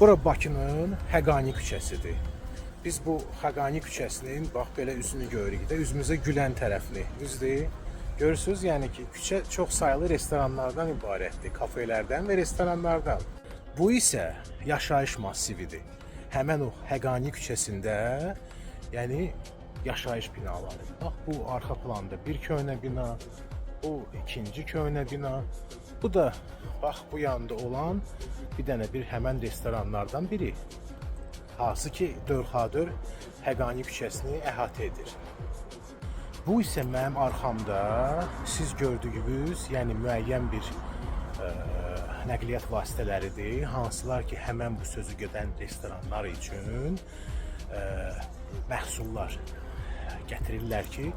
Bura Bakının Həqani küçəsidir. Biz bu Həqani küçəsinin bax belə üzünü görürük də, üzümüzə gülən tərəfini. Düzdür? Görürsüz, yəni ki, küçə çox saylı restoranlardan ibarətdir, kafelərdən və restoranlardan. Bu isə yaşayış massividir. Həmən o Həqani küçəsində, yəni yaşayış binaları. Bax bu arxa planda bir köhnə bina, bu ikinci köhnə bina. Bu da bax bu yanda olan bir dənə bir həmən restoranlardan biri. Hansı ki 4x4 Həqani küçəsini əhatə edir. Bu isə mənim arxamda siz gördüyünüz, yəni müəyyən bir nəqliyyat vasitələridir. Hansılar ki həmən bu sözü gedən restoranlar üçün məhsullar gətirirlər ki,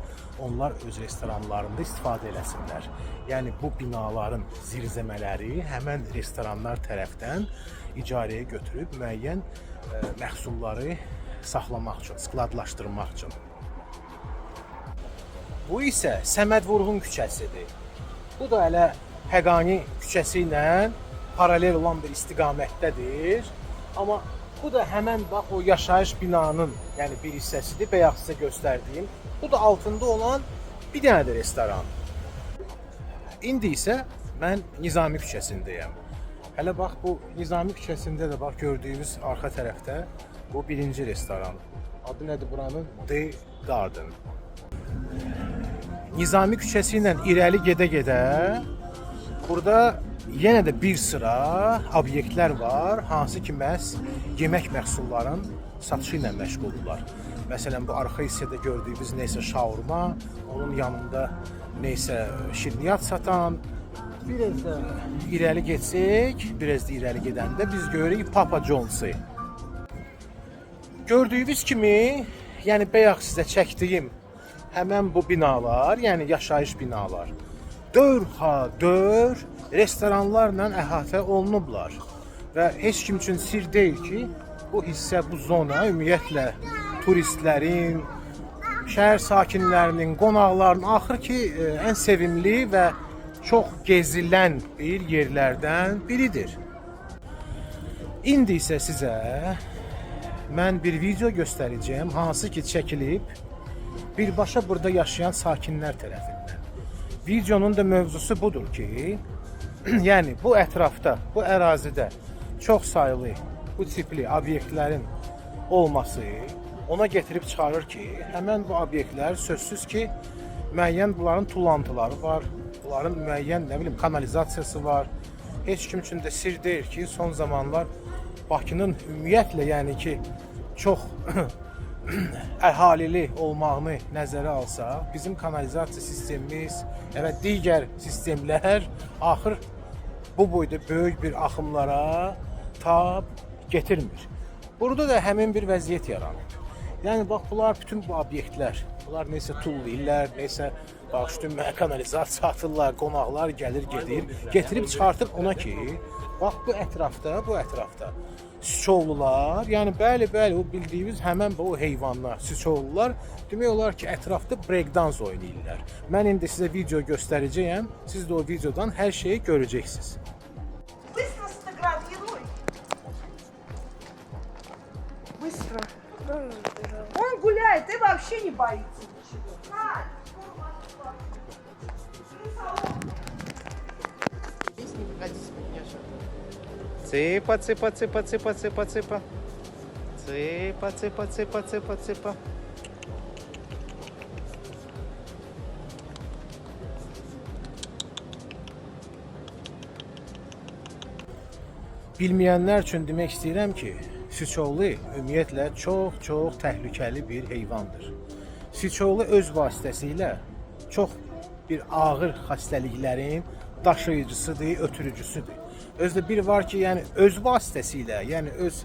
onlar öz restoranlarında istifadə eləsinlər. Yəni bu binaların zirzəmələri həmən restoranlar tərəfdən icarəyə götürüb müəyyən məhsulları saxlamaq üçün, skladlaşdırmaq üçün. Bu isə Səməd Vurğun küçəsidir. Bu da elə Həqani küçəsi ilə paralel olan bir istiqamətdədir. Amma bu da həmən bax o yaşayış binanın, yəni bir hissəsidir, bayaq sizə göstərdiyim. Bu da altında olan bir dənə də restoran. İndi isə mən Nizami küçəsindəyəm. Hələ bax bu Nizami küçəsində də bax gördüyünüz arxa tərəfdə bu birinci restoran. Adı nədir buranın? The Garden. Nizami küçəsi ilə irəli gedə-gedə burada yenə də bir sıra obyektlər var, hansı ki məhz yemək məhsulların satışı ilə məşğuldurlar. Məsələn, bu arxa hissədə gördüyümüz neysə şaurma, onun yanında neysə şirniyyat satan. Biraz da irəli getsək, biraz da irəli gedəndə biz görürük Papa John's-ı. Gördüyünüz kimi, yəni bayaq sizə çəkdiyim həmən bu binalar, yəni yaşayış binalar 4x4 restoranlarla əhatə olunublar. Və heç kim üçün sir deyil ki, bu hissə, bu zona ümumiyyətlə turistlərin, şəhər sakinlərinin, qonaqların axır ki, ən sevimli və çox gezilən bir yerlərdən biridir. İndi isə sizə mən bir video göstərəcəyim, hansı ki çəkilib birbaşa burada yaşayan sakinlər tərəfindən. Videonun da mövzusu budur ki, yəni bu ətrafda, bu ərazidə çox saylı bu tipli obyektlərin olması ona getirib çıxarır ki, həmən bu obyektlər sözsüz ki, müəyyən bunların tullantıları var, bunların müəyyən, nə bilim, kanalizasiyası var. Heç kim üçün də sir deyil ki, son zamanlar Bakının ümumiyyətlə, yəni ki, çox əhalili olmağını nəzərə alsaq, bizim kanalizasiya sistemimiz və digər sistemlər axır bu boyda böyük bir axımlara tab getirmir. Burada da həmin bir vəziyyət yaranır. Yəni, bax, bunlar bütün bu obyektlər, bunlar neysə tullayırlar, neysə bağışdırma, kanalizasiya atırlar, qonaqlar gəlir, gedir, getirib çıxartır ona ki, bax, bu ətrafda Siçovlular, yəni bəli, o bildiyimiz həmən bu heyvanlar, Siçovlular demək olar ki, ətrafda breakdance oynayırlar. Mən indi sizə video göstərəcəyəm, siz də o videodan hər şeyi görəcəksiniz. Быстро сфотографируй. Быстро. Он гуляет и вообще не боится ничего. Песни пригодится, Няша. Цыпа, цыпа, цыпа, цыпа, цыпа, цыпа. Цыпа, цыпа, цыпа, цыпа, цыпа. Bilməyənlər üçün demək istəyirəm ki, Siçovlu ümumiyyətlə çox təhlükəli bir heyvandır. Siçovlu öz vasitəsilə çox bir ağır xəstəliklərin daşıyıcısıdır, ötürücüsüdür. Özdə bir var ki, yəni öz vasitəsilə, yəni öz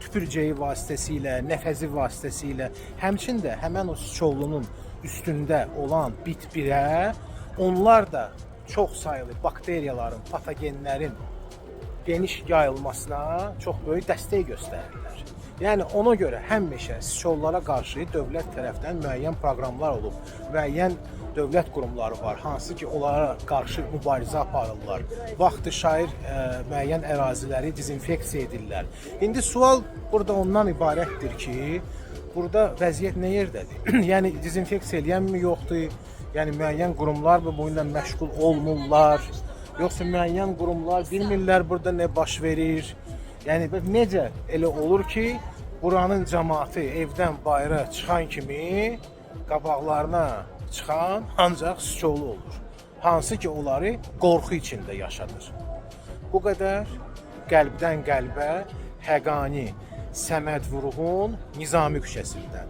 tüpürcəyi vasitəsilə, nəfəzi vasitəsilə, həmçinin də həmən o Siçovlunun üstündə olan bit-birə onlar da çox sayılı bakteriyaların, patogenlərin geniş yayılmasına çox böyük dəstək göstərirlər. Yəni ona görə həmişə siçovlara qarşı dövlət tərəfindən müəyyən proqramlar olub, müəyyən dövlət qurumları var, hansı ki onlara qarşı mübarizə aparırlar. Vaxtı şair müəyyən əraziləri dezinfeksiya edirlər. İndi sual burada ondan ibarətdir ki, burada vəziyyət nə yerdədir? Yəni dezinfeksiya eləyənmi yoxdur? Yəni müəyyən qurumlar bu ilə məşğul olmurlar, yoxsa müəyyən qurumlar bilmirlər burada nə baş verir? Yəni necə elə olur ki, buranın cəmaatı evdən bayıra çıxan kimi qabaqlarına çıxan ancaq siçovlu olur. Hansı ki onları qorxu içində yaşadır. Bu qədər qəlbdən qəlbə Həqani Səməd Vurğun Nizami küçəsindən.